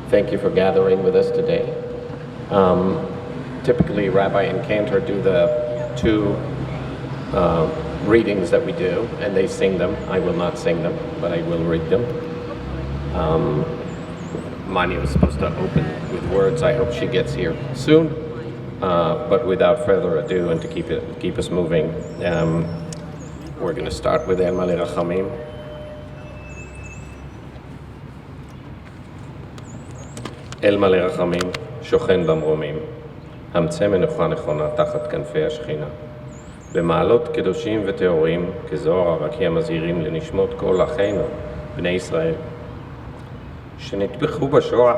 Thank you for gathering with us today. Typically, Rabbi and Cantor do the two readings that we do, and they sing them. I will not sing them, but I will read them. Mani was supposed to open with words. I hope she gets here soon. But without further ado, and to keep us moving, we're going to start with El Malei Rachamim. אל מלא רחמים, שוכן במרומים, המצא מנוחה נכונה תחת כנפי השכינה. במעלות קדושים וטהורים, כזוהר הרקיע מזהירים לנשמות כל אחינו, בני ישראל, שנטבחו בשואה.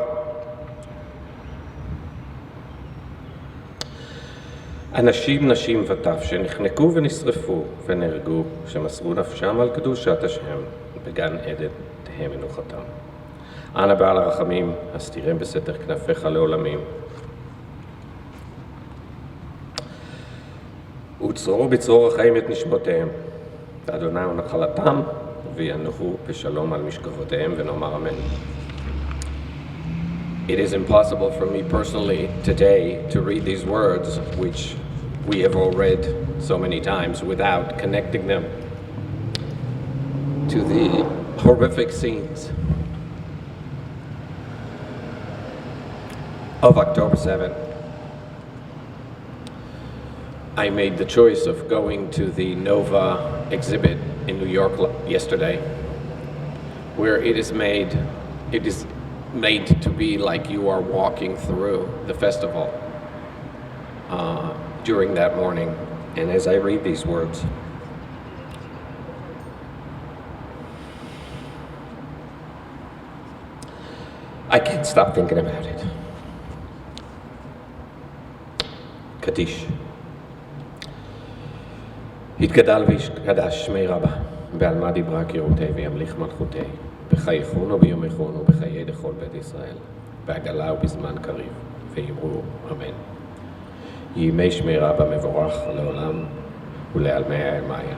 אנשים, נשים וטף, שנחנקו ונשרפו ונהרגו, שמסרו נפשם על קדושת השם, בגן עדן תהא מנוחתם. אנא בעל הרחמים, הסתירם בסתר כנפיך לעולמים. וצרורו בצרור החיים את נשמותיהם. ואדוני הוא נחלתם, וינוחו בשלום על משכבותיהם, ונאמר אמן. It is impossible for me personally today to read these words, which we have all read so many times, without connecting them to the horrific scenes of October 7th. I made the choice of going to the Nova exhibit in New York yesterday, where it is made to be like you are walking through the festival during that morning. And as I read these words, I can't stop thinking about it. קדיש. התגדל ויתקדש שמי רבה, בעל מה דיברה קירותי וימליך מלכותי, בחייכון וביומכון ובחיי דכל בית ישראל, בעגלה ובזמן קריב, ואמרו אמן. ימי שמי רבה מבורך לעולם ולעלמי הימיה.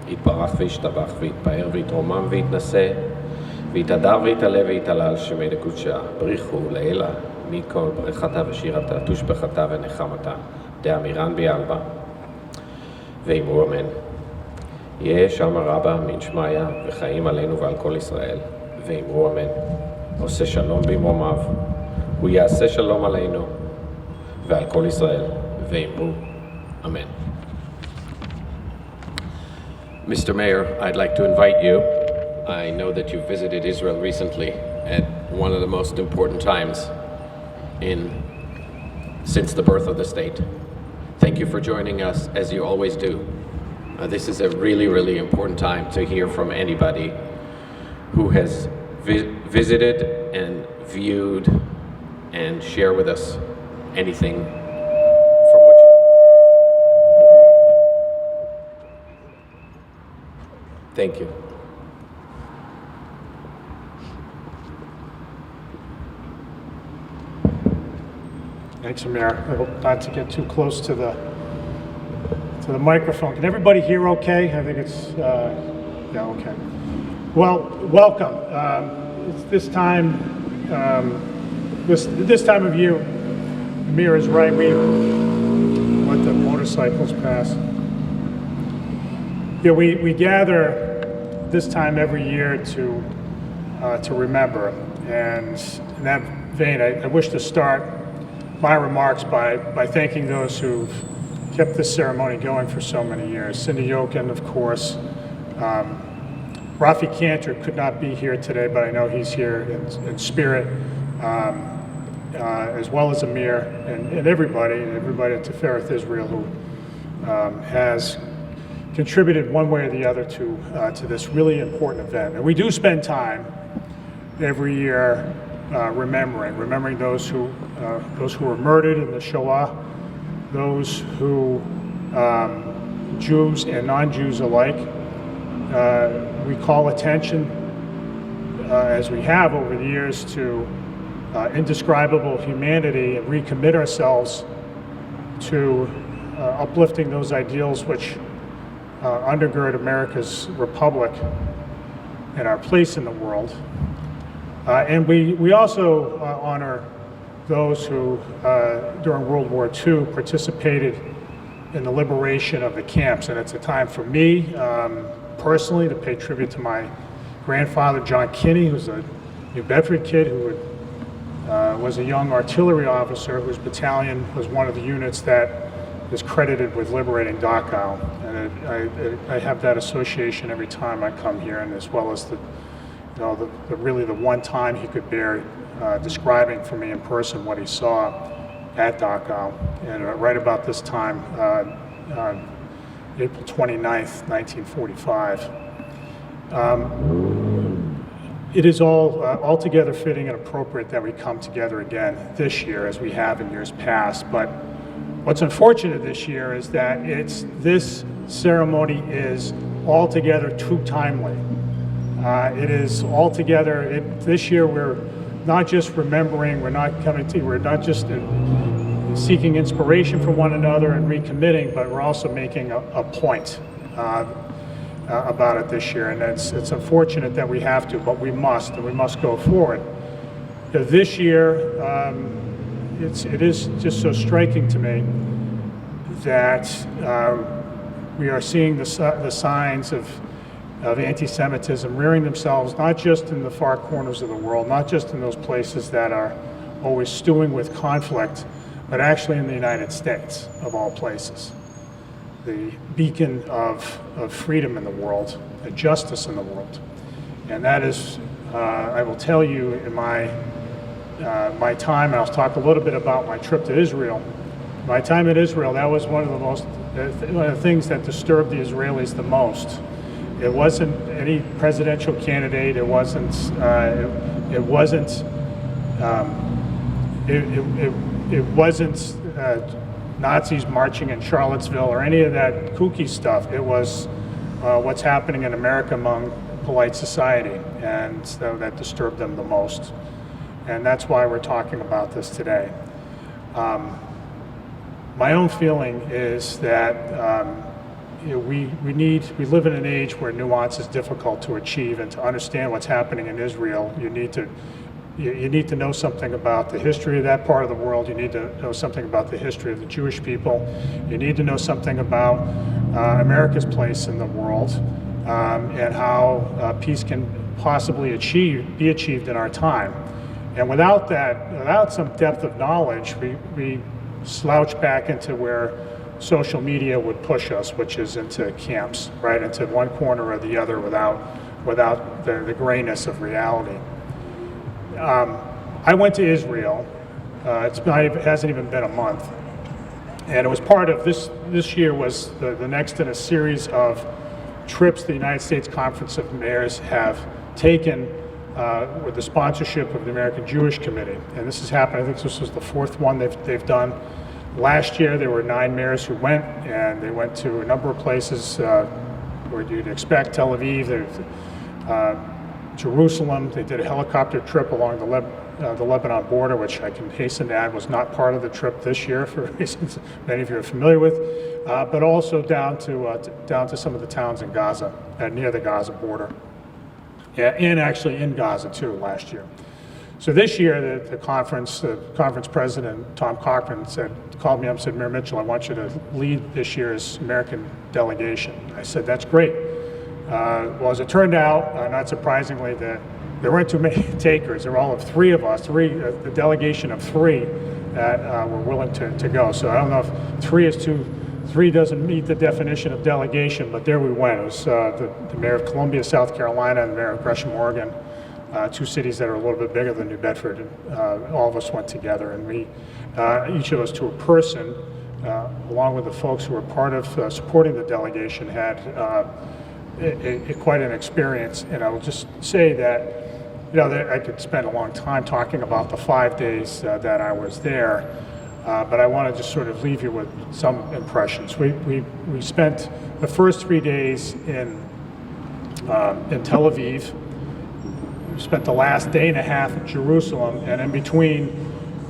יתברך וישתבח ויתפאר ויתרומם ויתנשא, ויתהדר ויתעלה ויתעלל שמי דקודשה, בריחו לעילה, מכל ברכתה ושירתה, תושבחתה ונחמתה, דאמירן ביעלבה, ואמרו אמן. יהיה שם רבה מן שמיא וחיים עלינו ועל כל ישראל, ואמרו אמן. עושה שלום במרומיו, הוא יעשה שלום עלינו ועל כל ישראל, ואמרו אמן. Mr. Mayor, I'd like to invite you. I know that you visited Israel recently at one of the most important times since the birth of the state. Thank you for joining us, as you always do. This is a really, really important time to hear from anybody who has visited and viewed and share with us anything from what you... Thank you. Thanks, Amir. I hope not to get too close to the microphone. Can everybody hear okay? I think it's, yeah, okay. Well, welcome. It's this time of year, Amir is right, we let the motorcycles pass. Yeah, we gather this time every year to remember. And in that vein, I wish to start my remarks by thanking those who've kept this ceremony going for so many years. Cindy Yokin, of course. Rafi Cantor could not be here today, but I know he's here in spirit, as well as Amir and everybody at Tifereth Israel who has contributed one way or the other to this really important event. And we do spend time every year remembering those who were murdered in the Shoah, those who, Jews and non-Jews alike, we call attention, as we have over the years, to indescribable humanity and recommit ourselves to uplifting those ideals which undergird America's republic and our place in the world. And we also honor those who, during World War II, participated in the liberation of the camps. And it's a time for me, personally, to pay tribute to my grandfather, John Kinney, who's a New Bedford kid who was a young artillery officer whose battalion was one of the units that is credited with liberating Dachau. And I have that association every time I come here, and as well as the really the one time he could bear describing for me in person what he saw at Dachau. And right about this time, April 29th, 1945. It is all altogether fitting and appropriate that we come together again this year as we have in years past. But what's unfortunate this year is that this ceremony is altogether too timely. It is altogether, this year we're not just remembering, we're not just seeking inspiration from one another and recommitting, but we're also making a point about it this year. And it's unfortunate that we have to, but we must, and we must go forward. This year, it is just so striking to me that we are seeing the signs of anti-Semitism rearing themselves, not just in the far corners of the world, not just in those places that are always stewing with conflict, but actually in the United States, of all places. The beacon of freedom in the world, and justice in the world. And that is, I will tell you, in my time, and I'll talk a little bit about my trip to Israel. My time in Israel, that was one of the things that disturbed the Israelis the most. It wasn't any presidential candidate. It wasn't Nazis marching in Charlottesville or any of that kooky stuff. It was what's happening in America among polite society, and so that disturbed them the most. And that's why we're talking about this today. My own feeling is that we live in an age where nuance is difficult to achieve, and to understand what's happening in Israel, you need to know something about the history of that part of the world. You need to know something about the history of the Jewish people. You need to know something about America's place in the world, and how peace can possibly be achieved in our time. And without that, without some depth of knowledge, we slouch back into where social media would push us, which is into camps, right, into one corner or the other without the grayness of reality. I went to Israel. It hasn't even been a month, and it was part of this year was the next in a series of trips the United States Conference of Mayors have taken with the sponsorship of the American Jewish Committee. And this has happened, I think this was the fourth one they've done. Last year there were 9 mayors who went, and they went to a number of places where you'd expect: Tel Aviv, Jerusalem. They did a helicopter trip along the Lebanon border, which I can hasten to add was not part of the trip this year for reasons many of you are familiar with, but also down to some of the towns in Gaza, near the Gaza border, and actually in Gaza too last year. So this year, the conference president, Tom Cochran, called me up and said, "Mayor Mitchell, I want you to lead this year's American delegation." I said, "That's great." Well, as it turned out, not surprisingly, there weren't too many takers. There were all of 3 of us, the delegation of 3 that were willing to go. So I don't know if 3 doesn't meet the definition of delegation, but there we went. It was the mayor of Columbia, South Carolina, and the mayor of Gresham, Oregon. 2 cities that are a little bit bigger than New Bedford, and all of us went together, and we, each of us to a person, along with the folks who were part of supporting the delegation, had quite an experience. And I will just say that, I could spend a long time talking about the 5 days that I was there, but I want to just sort of leave you with some impressions. We spent the first 3 days in Tel Aviv. We spent the last day and a half in Jerusalem, and in between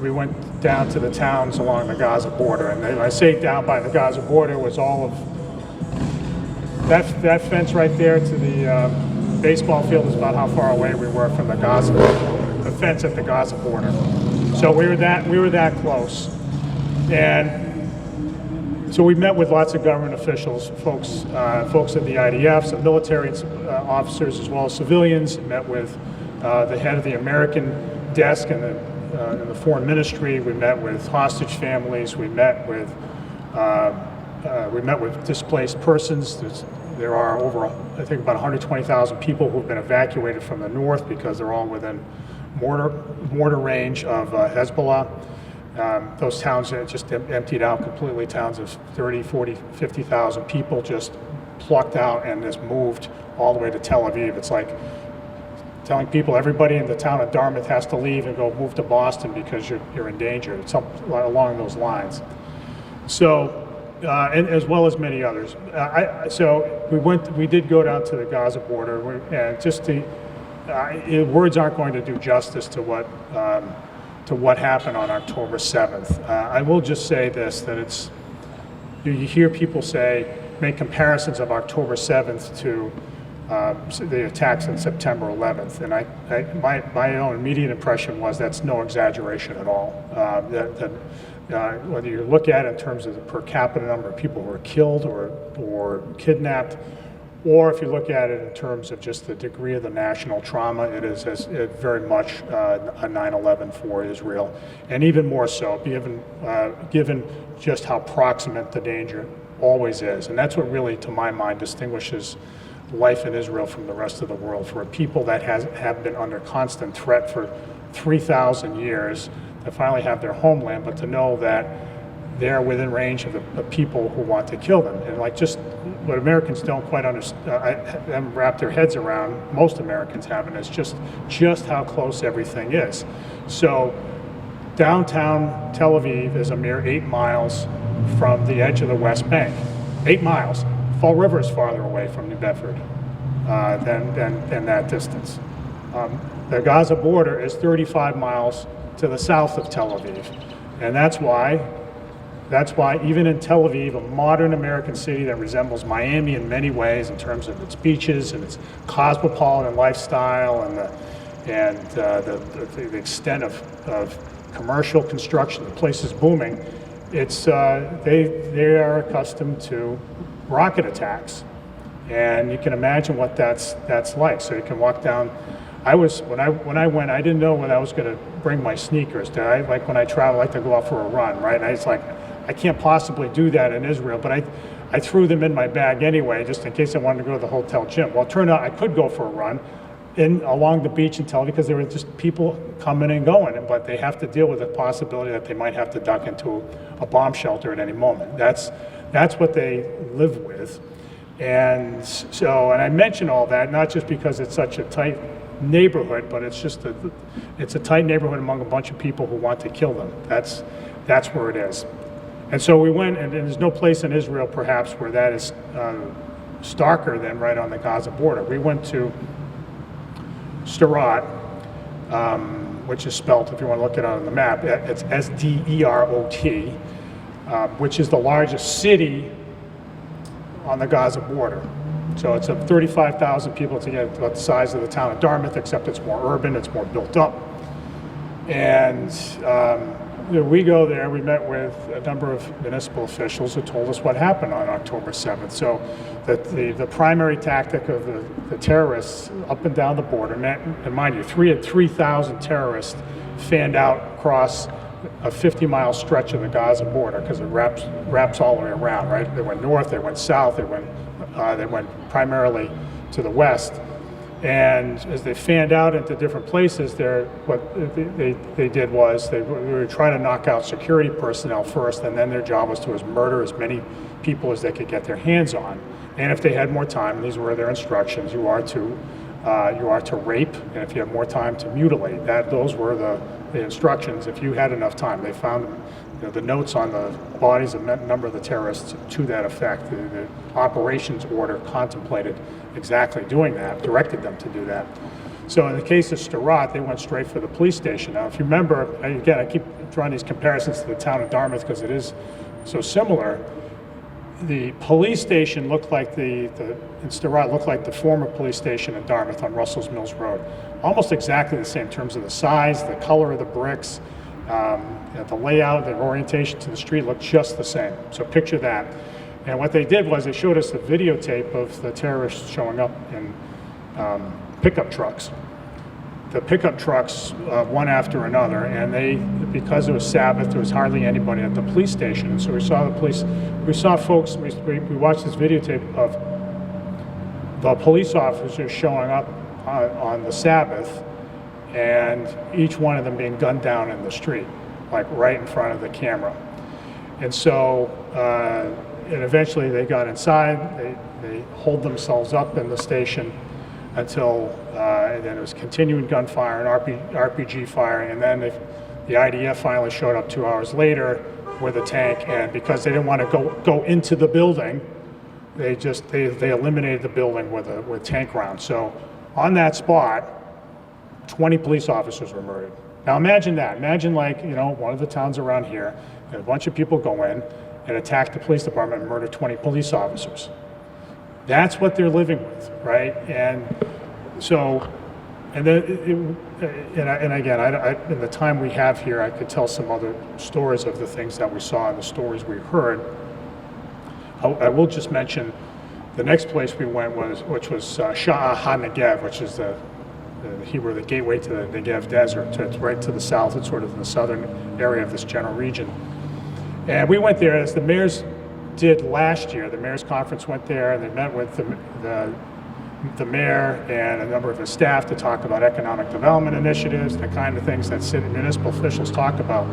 we went down to the towns along the Gaza border. And when I say down by the Gaza border, was all of that fence right there to the baseball field is about how far away we were from the Gaza fence at the Gaza border. So we were that close. And so we met with lots of government officials, folks at the IDF, some military officers as well as civilians. Met with the head of the American desk in the foreign ministry. We met with hostage families. We met with displaced persons. There are over, I think, about 120,000 people who've been evacuated from the north because they're all within mortar range of Hezbollah. Those towns are just emptied out completely. Towns of 30, 40, 50,000 people just plucked out and just moved all the way to Tel Aviv. It's like telling people, everybody in the town of Dartmouth has to leave and go move to Boston because you're in danger. It's along those lines. So, and as well as many others. So we did go down to the Gaza border, and just words aren't going to do justice to what happened on October 7th. I will just say this, that you hear people make comparisons of October 7th to the attacks on September 11th, and my own immediate impression was that's no exaggeration at all. Whether you look at it in terms of the per capita number of people who were killed or kidnapped, or if you look at it in terms of just the degree of the national trauma, it is very much a 9/11 for Israel, and even more so, given just how proximate the danger always is. And that's what really, to my mind, distinguishes life in Israel from the rest of the world. For a people that have been under constant threat for 3,000 years, to finally have their homeland, but to know that they're within range of the people who want to kill them. And like just what Americans don't quite understand, wrap their heads around, most Americans haven't, is just how close everything is. So downtown Tel Aviv is a mere 8 miles from the edge of the West Bank. 8 miles. Fall River is farther away from New Bedford than that distance. The Gaza border is 35 miles to the south of Tel Aviv. And that's why even in Tel Aviv, a modern American city that resembles Miami in many ways in terms of its beaches and its cosmopolitan lifestyle and the extent of commercial construction, the place is booming. They are accustomed to rocket attacks, and you can imagine what that's like. So you can walk down. When I went, I didn't know when I was going to bring my sneakers. Like when I travel, I like to go out for a run, right? And I was like, I can't possibly do that in Israel, but I threw them in my bag anyway, just in case I wanted to go to the hotel gym. Well, it turned out I could go for a run along the beach in Tel Aviv because there were just people coming and going, but they have to deal with the possibility that they might have to duck into a bomb shelter at any moment. That's what they live with. And so, and I mention all that not just because it's such a tight neighborhood, but it's a tight neighborhood among a bunch of people who want to kill them. That's where it is. And so we went, and there's no place in Israel perhaps where that is starker than right on the Gaza border. We went to Sderot, which is spelt, if you want to look it on the map, it's S-D-E-R-O-T, which is the largest city on the Gaza border. So it's 35,000 people to get about the size of the town of Dartmouth, except it's more urban, it's more built up. And we go there, we met with a number of municipal officials who told us what happened on October 7th. So the primary tactic of the terrorists up and down the border, and mind you, 3,000 terrorists fanned out across a 50-mile stretch of the Gaza border because it wraps all the way around, right? They went north, they went south, they went primarily to the west. And as they fanned out into different places, what they did was they were trying to knock out security personnel first, and then their job was to murder as many people as they could get their hands on. And if they had more time, these were their instructions, you are to rape, and if you have more time, to mutilate. Those were the instructions. If you had enough time, they found the notes on the bodies of a number of the terrorists to that effect. The operations order contemplated exactly doing that, directed them to do that. So in the case of Sderot, they went straight for the police station. Now, if you remember, again, I keep drawing these comparisons to the town of Dartmouth because it is so similar. The police station looked like in Sderot looked like the former police station in Dartmouth on Russell's Mills Road. almost exactly the same in terms of the size, the color of the bricks, the layout, the orientation to the street looked just the same. So picture that. And what they did was they showed us the videotape of the terrorists showing up in pickup trucks. The pickup trucks, one after another, and because it was Sabbath, there was hardly anybody at the police station. And so we saw folks, we watched this videotape of the police officers showing up on the Sabbath, and each one of them being gunned down in the street, like right in front of the camera. And so, and eventually they got inside, they holed themselves up in the station until, and then it was continuing gunfire and RPG firing, and then the IDF finally showed up 2 hours later with a tank, and because they didn't want to go into the building, they eliminated the building with tank rounds. So on that spot, 20 police officers were murdered. Now imagine that. Imagine, like, one of the towns around here, and a bunch of people go in and attack the police department and murder 20 police officers. That's what they're living with, right? And so, and then, and again, in the time we have here, I could tell some other stories of the things that we saw and the stories we heard. I will just mention the next place we went which was Sha'ah HaNegev, which is the Hebrew, the gateway to the Negev Desert. It's right to the south. It's sort of in the southern area of this general region. And we went there as the mayors did last year. The mayor's conference went there, and they met with the mayor and a number of his staff to talk about economic development initiatives, the kind of things that city municipal officials talk about.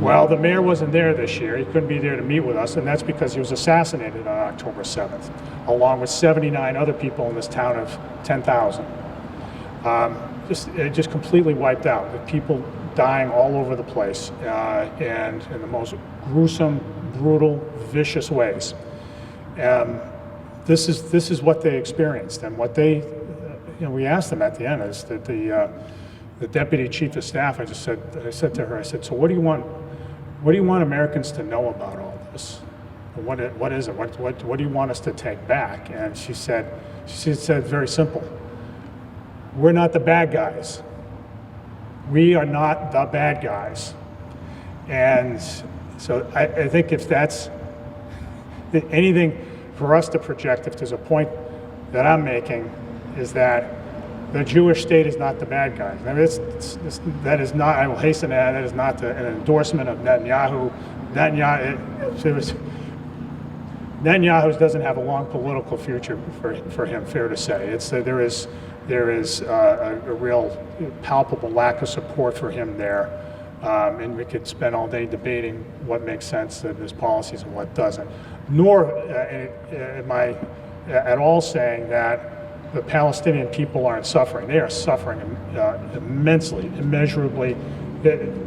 Well, the mayor wasn't there this year. He couldn't be there to meet with us, and that's because he was assassinated on October 7th, along with 79 other people in this town of 10,000. Just completely wiped out, with people dying all over the place, and in the most gruesome, brutal, vicious ways. This is what they experienced, and what they, we asked them at the end is that the deputy chief of staff, I said to her, so what do you want Americans to know about all this? What is it? What do you want us to take back? And she said very simple. We're not the bad guys. We are not the bad guys. And so I think if that's anything for us to project, if there's a point that I'm making, is that the Jewish state is not the bad guys. I mean, that is not, I will hasten to add, that is not an endorsement of Netanyahu. Netanyahu doesn't have a long political future for him, fair to say. There is a real palpable lack of support for him there, and we could spend all day debating what makes sense in his policies and what doesn't. Nor am I at all saying that the Palestinian people aren't suffering. They are suffering immensely, immeasurably.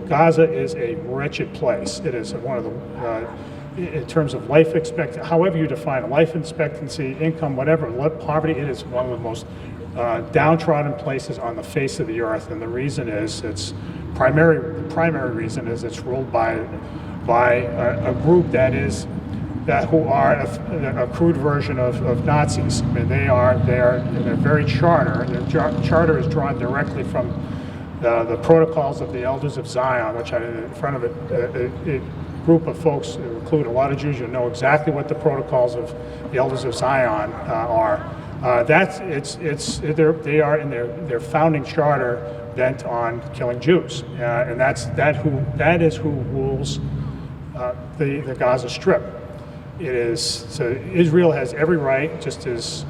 Gaza is a wretched place. It is one of the, in terms of life expectancy, however you define it, life expectancy, income, whatever, poverty, it is one of the most downtrodden places on the face of the earth. And the reason is, the primary reason is it's ruled by a group who are a crude version of Nazis. I mean, they are in their very charter. Their charter is drawn directly from the protocols of the Elders of Zion, which in front of a group of folks who include a lot of Jews. You know exactly what the protocols of the Elders of Zion are. They are in their founding charter bent on killing Jews, and that is who rules the Gaza Strip. So Israel has every right, just as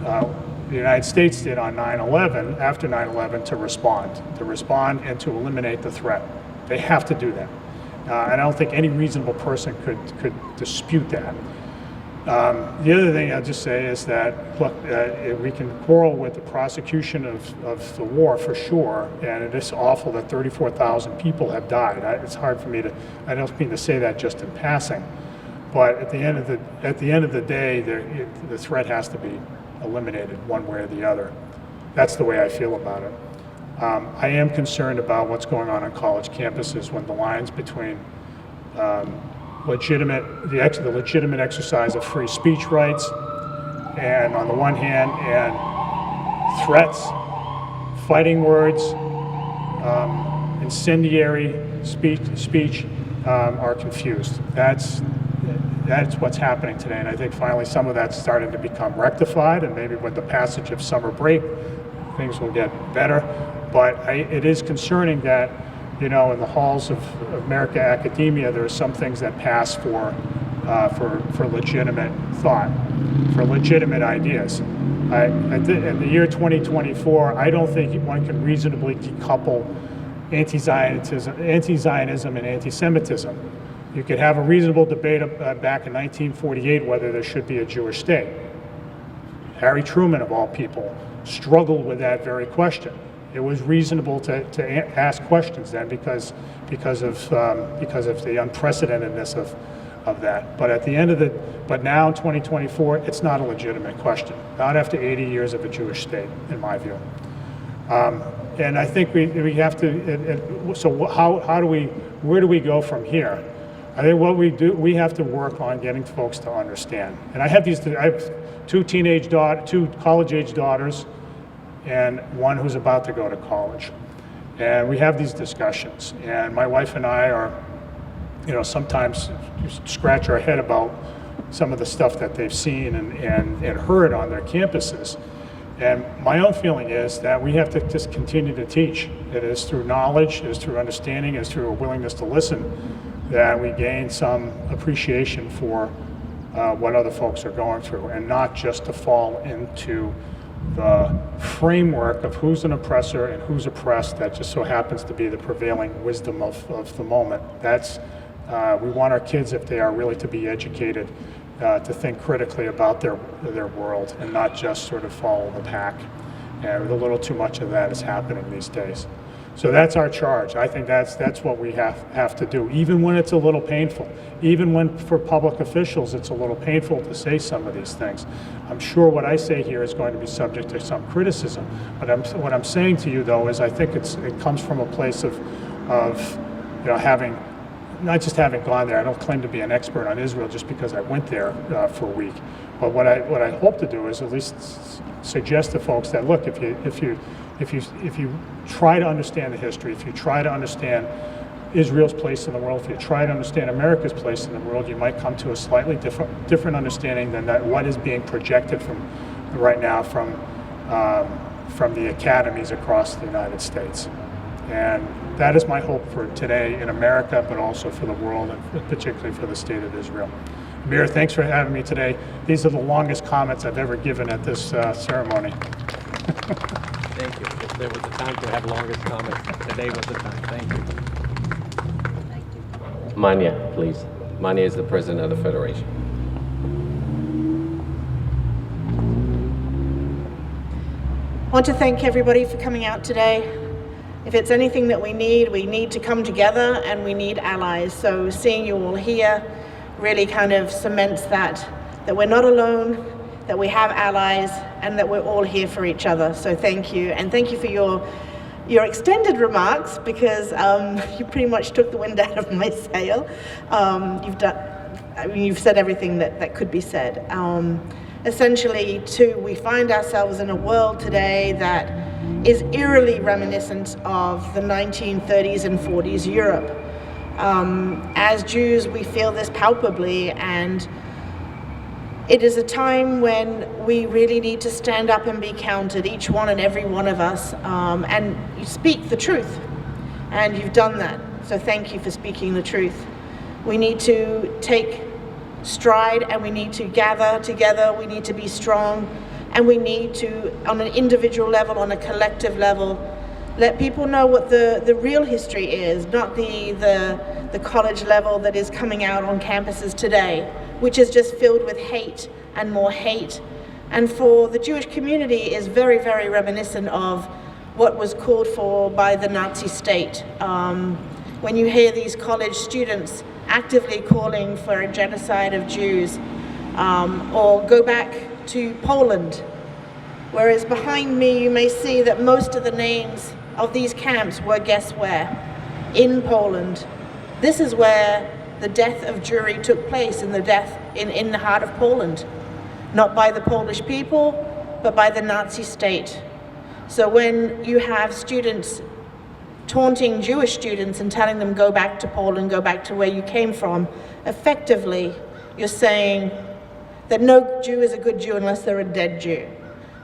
the United States did on 9/11, after 9/11, to respond and to eliminate the threat. They have to do that. And I don't think any reasonable person could dispute that. The other thing I'll just say is that, look, we can quarrel with the prosecution of the war for sure, and it is awful that 34,000 people have died. It's hard for me I don't mean to say that just in passing, but at the end of the day, the threat has to be eliminated one way or the other. That's the way I feel about it. I am concerned about what's going on college campuses when the lines between the legitimate exercise of free speech rights, and on the one hand, and threats fighting words, incendiary speech are confused. That's what's happening today, and I think finally some of that's starting to become rectified, and maybe with the passage of summer break, things will get better. But it is concerning that, in the halls of American academia, there are some things that pass for legitimate thought, for legitimate ideas. In the year 2024, I don't think one can reasonably decouple anti-Zionism and anti-Semitism. You could have a reasonable debate back in 1948 whether there should be a Jewish state. Harry Truman, of all people, struggled with that very question. It was reasonable to ask questions then because of the unprecedentedness of that. But but now in 2024, it's not a legitimate question. Not after 80 years of a Jewish state, in my view. And I think we have to. So where do we go from here? I think what we have to work on getting folks to understand. And I have two college-age daughters, and one who's about to go to college. And we have these discussions. And my wife and I are, sometimes scratch our head about some of the stuff that they've seen and heard on their campuses. And my own feeling is that we have to just continue to teach. It is through knowledge, it is through understanding, it is through a willingness to listen that we gain some appreciation for what other folks are going through, and not just to fall into the framework of who's an oppressor and who's oppressed that just so happens to be the prevailing wisdom of the moment. We want our kids, if they are really to be educated, to think critically about their world and not just sort of follow the pack. And a little too much of that is happening these days. So that's our charge. I think that's what we have to do, even when it's a little painful. Even when for public officials it's a little painful to say some of these things. I'm sure what I say here is going to be subject to some criticism. But what I'm saying to you, though, is I think it comes from a place of not just having gone there. I don't claim to be an expert on Israel just because I went there for a week. But what I hope to do is at least suggest to folks that, look, if you try to understand the history, if you try to understand Israel's place in the world, if you try to understand America's place in the world, you might come to a slightly different understanding than what is being projected from right now from the academies across the United States. And that is my hope for today in America, but also for the world, and particularly for the state of Israel. Amir, thanks for having me today. These are the longest comments I've ever given at this ceremony. Thank you. If there was a time to have longest comments, today was the time. Thank you. Manya, please. Manya is the president of the Federation. I want to thank everybody for coming out today. If it's anything that we need to come together, and we need allies. So seeing you all here really kind of cements that we're not alone, that we have allies, and that we're all here for each other. So thank you, and thank you for your extended remarks, because you pretty much took the wind out of my sail. You've said everything that could be said. Essentially, too, we find ourselves in a world today that is eerily reminiscent of the 1930s and 40s Europe. As Jews, we feel this palpably, and it is a time when we really need to stand up and be counted, each one and every one of us, and you speak the truth. And you've done that, so thank you for speaking the truth. We need to take stride, and we need to gather together, we need to be strong, and we need to, on an individual level, on a collective level, let people know what the real history is, not the college level that is coming out on campuses today, which is just filled with hate and more hate. And for the Jewish community is very, very reminiscent of what was called for by the Nazi state. When you hear these college students actively calling for a genocide of Jews, or go back to Poland, whereas behind me you may see that most of the names of these camps were, guess where? In Poland. This is where the death of Jewry took place, in the heart of Poland. Not by the Polish people, but by the Nazi state. So when you have students taunting Jewish students and telling them go back to Poland, go back to where you came from, effectively you're saying that no Jew is a good Jew unless they're a dead Jew.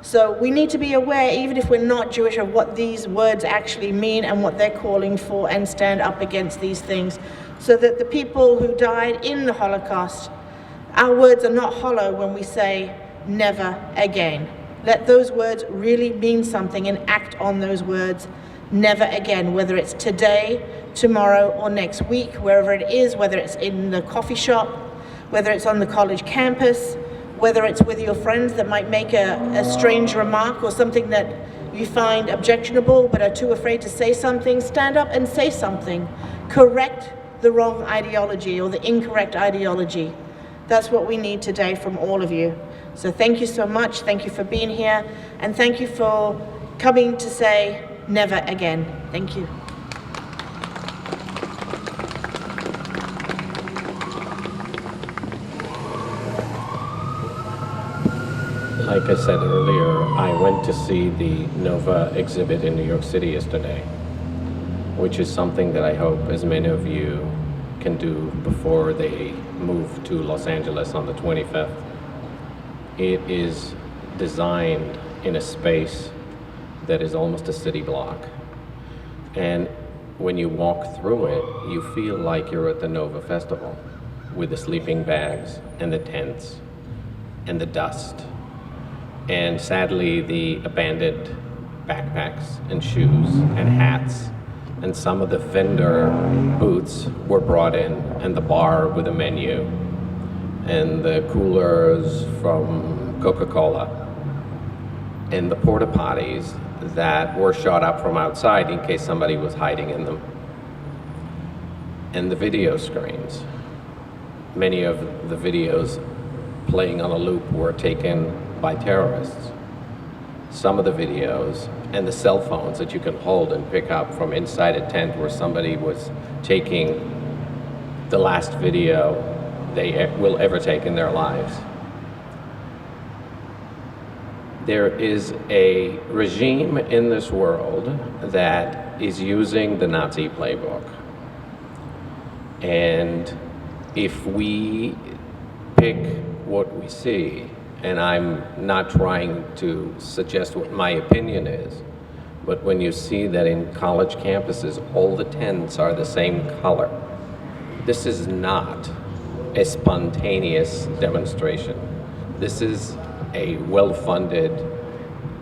So we need to be aware, even if we're not Jewish, of what these words actually mean and what they're calling for, and stand up against these things, so that the people who died in the Holocaust, our words are not hollow when we say never again. Let those words really mean something and act on those words. Never again, whether it's today, tomorrow, or next week, wherever it is, whether it's in the coffee shop, whether it's on the college campus, whether it's with your friends that might make a strange remark or something that you find objectionable but are too afraid to say something. Stand up and say something. Correct the wrong ideology or the incorrect ideology. That's what we need today from all of you. So thank you so much. Thank you for being here. And thank you for coming to say never again. Thank you. Like I said earlier, I went to see the Nova exhibit in New York City yesterday, which is something that I hope as many of you can do before they move to Los Angeles on the 25th. It is designed in a space that is almost a city block. And when you walk through it, you feel like you're at the Nova Festival with the sleeping bags and the tents and the dust. And sadly, the abandoned backpacks and shoes and hats, and some of the vendor booths were brought in, and the bar with a menu, and the coolers from Coca-Cola, and the porta potties that were shot up from outside in case somebody was hiding in them, and the video screens. Many of the videos playing on a loop were taken by terrorists. Some of the videos and the cell phones that you can hold and pick up from inside a tent where somebody was taking the last video they will ever take in their lives. There is a regime in this world that is using the Nazi playbook. And if we pick what we see, and I'm not trying to suggest what my opinion is, but when you see that in college campuses, all the tents are the same color, this is not a spontaneous demonstration. This is a well-funded,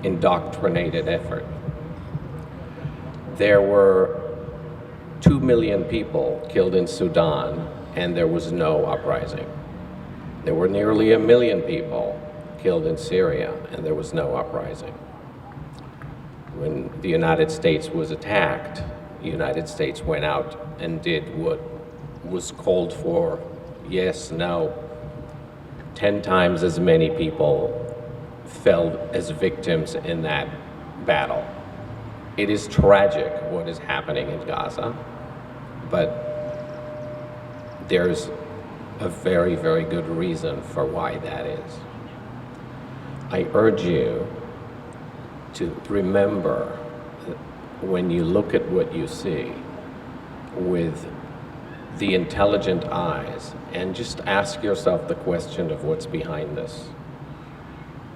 indoctrinated effort. There were 2 million people killed in Sudan, and there was no uprising. There were nearly 1 million people killed in Syria, and there was no uprising. When the United States was attacked, the United States went out and did what was called for, yes, no. 10 times as many people fell as victims in that battle. It is tragic what is happening in Gaza, but there's a very, very good reason for why that is. I urge you to remember when you look at what you see with the intelligent eyes, and just ask yourself the question of what's behind this.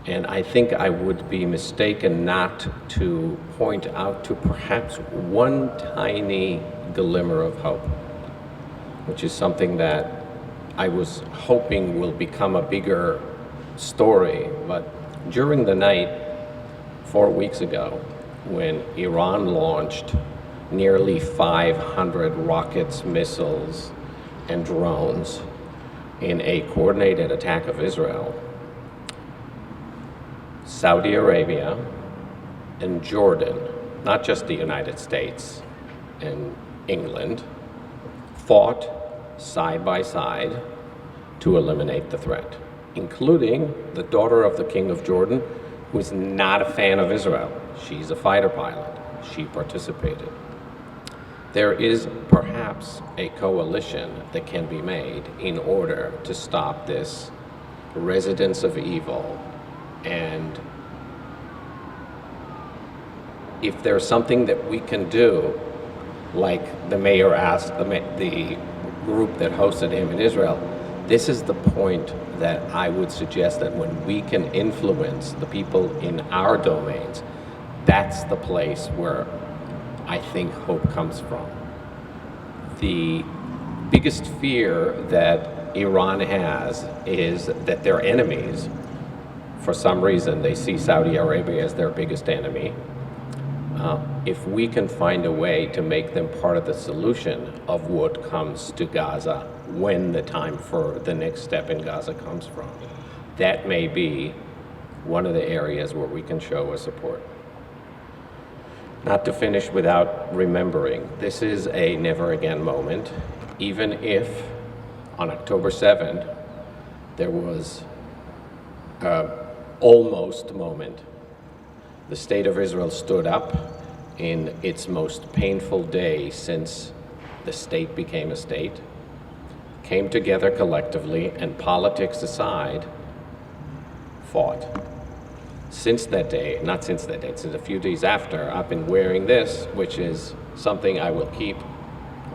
And I think I would be mistaken not to point out to perhaps one tiny glimmer of hope, which is something that I was hoping will become a bigger story. But during the night 4 weeks ago, when Iran launched nearly 500 rockets, missiles, and drones in a coordinated attack of Israel, Saudi Arabia and Jordan, not just the United States and England, fought side by side to eliminate the threat, including the daughter of the King of Jordan, who is not a fan of Israel. She's a fighter pilot. She participated. There is perhaps a coalition that can be made in order to stop this residence of evil and if there's something that we can do, like the mayor asked the group that hosted him in Israel, this is the point that I would suggest that when we can influence the people in our domains, that's the place where I think hope comes from. The biggest fear that Iran has is that their enemies, for some reason, they see Saudi Arabia as their biggest enemy. If we can find a way to make them part of the solution of what comes to Gaza when the time for the next step in Gaza comes from, that may be one of the areas where we can show our support. Not to finish without remembering, this is a never again moment, even if on October 7th there was an almost moment. The state of Israel stood up in its most painful day since the state became a state, came together collectively, and politics aside, fought. Since that day, not since that day, since a few days after, I've been wearing this, which is something I will keep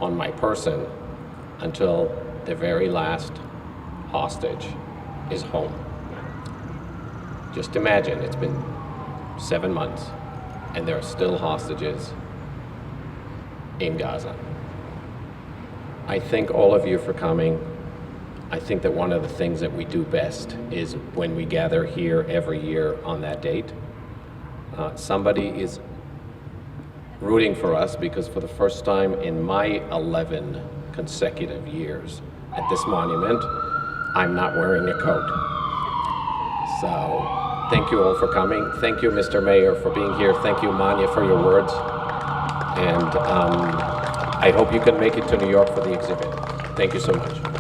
on my person until the very last hostage is home. Just imagine, it's been 7 months, and there are still hostages in Gaza. I thank all of you for coming. I think that one of the things that we do best is when we gather here every year on that date. Somebody is rooting for us because for the first time in my 11 consecutive years at this monument, I'm not wearing a coat. So thank you all for coming. Thank you, Mr. Mayor, for being here. Thank you, Manya, for your words. And I hope you can make it to New York for the exhibit. Thank you so much.